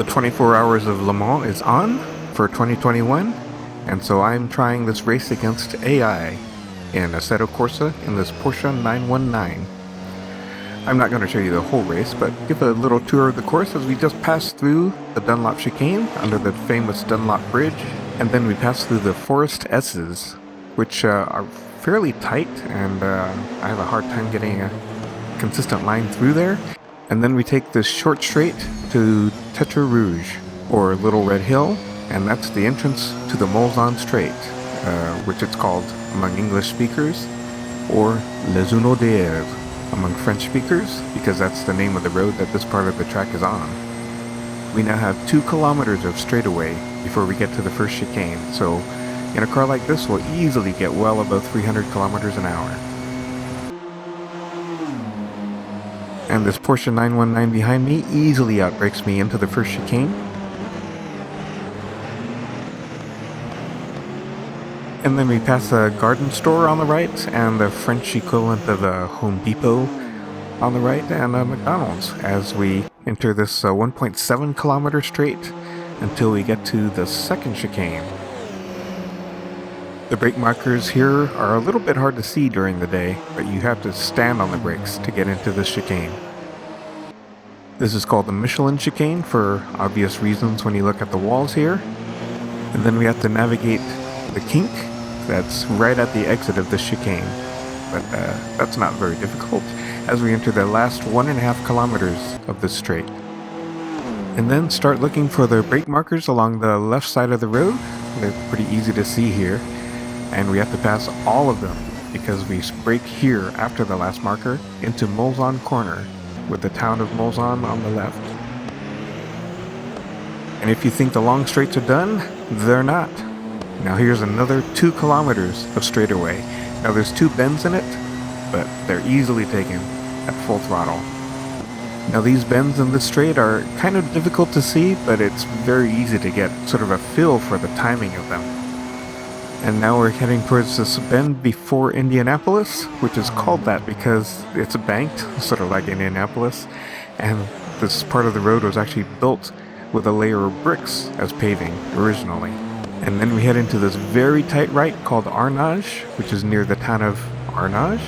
The 24 Hours of Le Mans is on for 2021, and so I'm trying this race against AI in Assetto Corsa in this Porsche 919. I'm not going to show you the whole race, but give a little tour of the course as we just pass through the Dunlop Chicane under the famous Dunlop Bridge, and then we pass through the Forest S's, which are fairly tight, and I have a hard time getting a consistent line through there. And then we take this short straight to Tetre Rouge, or Little Red Hill, and that's the entrance to the Molson Strait, which it's called among English speakers, or Les Unodières among French speakers, because that's the name of the road that this part of the track is on. We now have 2 kilometers of straightaway before we get to the first chicane, so in a car like this we'll easily get well above 300 kilometers an hour. And this Porsche 919 behind me easily outbrakes me into the first chicane. And then we pass a garden store on the right, and the French equivalent of a Home Depot on the right, and a McDonald's as we enter this 1.7 kilometer straight until we get to the second chicane. The brake markers here are a little bit hard to see during the day, but you have to stand on the brakes to get into this chicane. This is called the Michelin Chicane for obvious reasons when you look at the walls here. And then we have to navigate the kink that's right at the exit of this chicane. But that's not very difficult as we enter the last 1.5 kilometers of this straight. And then start looking for the brake markers along the left side of the road. They're pretty easy to see here. And we have to pass all of them because we brake here after the last marker into Molson Corner with the town of Molson on the left. And if you think the long straights are done, they're not. Now here's another 2 kilometers of straightaway. Now there's 2 bends in it, but they're easily taken at full throttle. Now these bends in this straight are kind of difficult to see, but it's very easy to get sort of a feel for the timing of them. And now we're heading towards this bend before Indianapolis, which is called that because it's banked, sort of like Indianapolis, and this part of the road was actually built with a layer of bricks as paving originally. And then we head into this very tight right called Arnage, which is near the town of Arnage.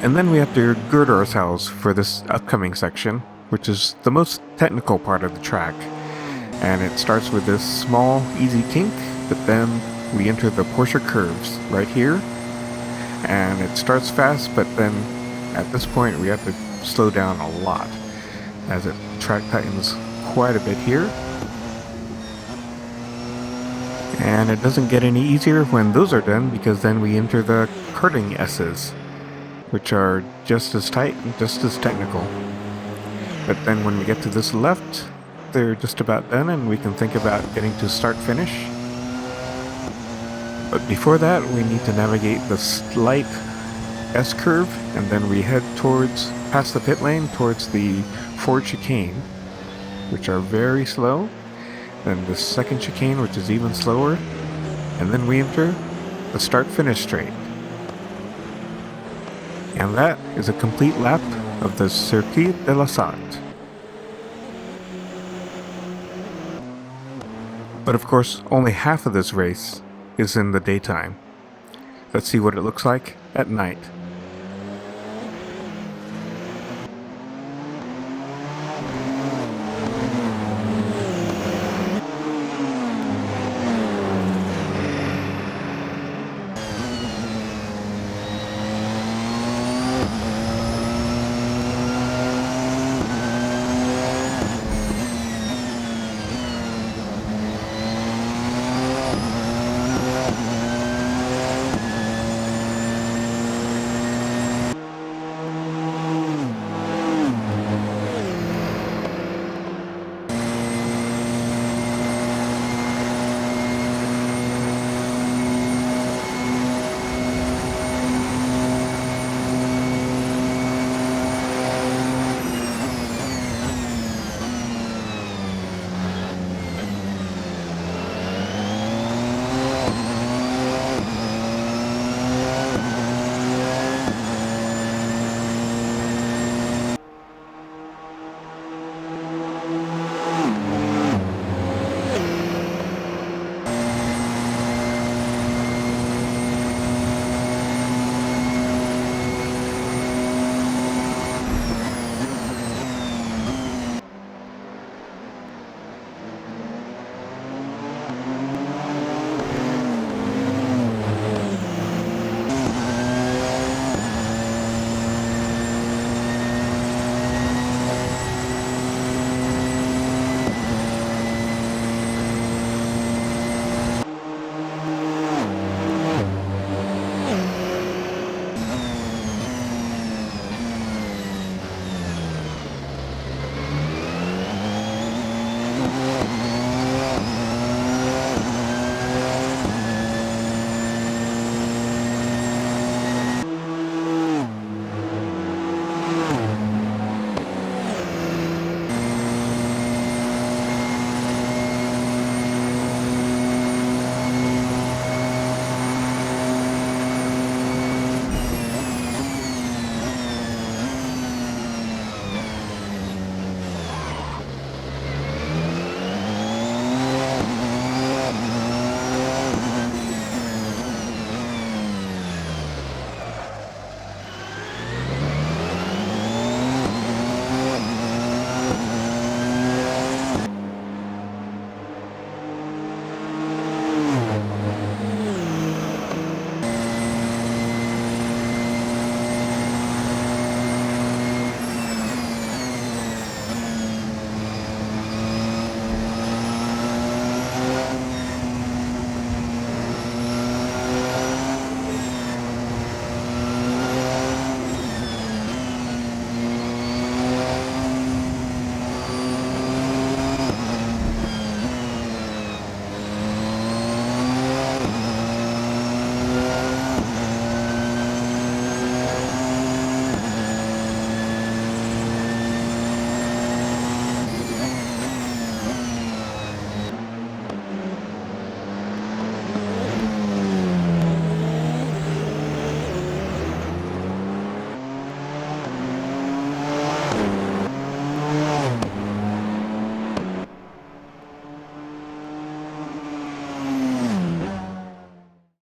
And then we have to gird ourselves for this upcoming section, which is the most technical part of the track. And it starts with this small, easy kink, but then we enter the Porsche Curves right here, and it starts fast, but then at this point we have to slow down a lot as the track tightens quite a bit here. And it doesn't get any easier when those are done, because then we enter the karting S's, which are just as tight and just as technical. But then when we get to this left, they're just about done and we can think about getting to start-finish. But before that, we need to navigate the slight S-curve, and then we head past the pit lane towards the Ford chicane, which are very slow. Then the second chicane, which is even slower, and then we enter the start-finish straight. And that is a complete lap of the Circuit de la Sarthe. But of course, only half of this race is in the daytime. Let's see what it looks like at night.